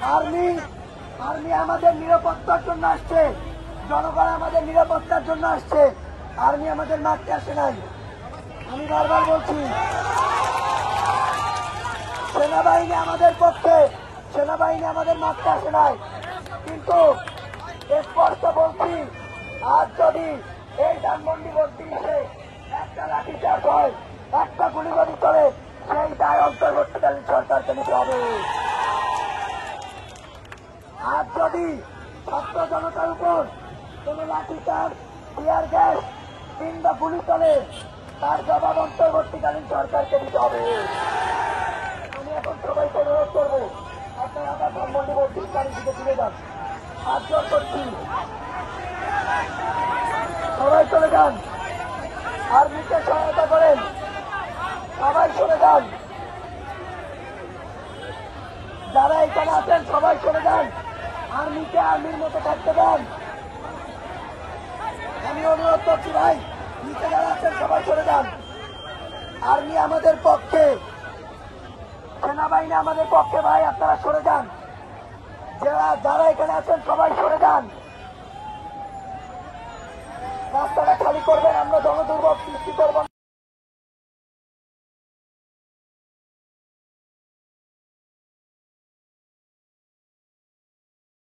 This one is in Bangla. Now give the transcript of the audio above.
আর্মি আর্মি আমাদের নিরাপত্তার জন্য আসছে, জনগণ আমাদের নিরাপত্তার জন্য আসছে। আর্মি আমাদের মারতে আসে নাই। আমি বারবার বলছি, সেনাবাহিনী আমাদের পক্ষে, সেনাবাহিনী আমাদের মারতে আসে নাই। কিন্তু স্পষ্ট বলছি, আজ যদি এই ধানমন্ডি ৩২-এ একটা লাঠিচার্জ হয়, একটা গুলি যদি চলে, সেই দায় অন্তর্বর্তীকালীন সরকারকে নিতে হবে। আজ যদি ছাত্র জনতার উপর কোন লাঠিচার্জ, টিয়ার গ্যাস কিংবা গুলি চলে, তার জবাব অন্তর্বর্তীকালীন সরকারকে দিতে হবে। আমি এখন সবাইকে অনুরোধ করবো, আপনারা আবার ধানমন্ডি ৩২ দিকে ফিরে যান। হাত জোর করছি, সবাই চলে যান। আর্মিকে সহায়তা করেন, সবাই চলে যান। যারা এখানে আছেন সবাই চলে যান, আর্মিকে আর্মির মতো থাকতে দেন। আমি অনুরোধ করছি ভাই, নিচে যারা আছেন সবাই চলে যান। আর্মি আমাদের পক্ষে, সেনাবাহিনী আমাদের পক্ষে। ভাই আপনারা সরে যান, যারা এখানে আছেন সবাই সরে যান। রাস্তাটা খালি করবেন, আমরা জনদুর্ভোগ সৃষ্টি করব।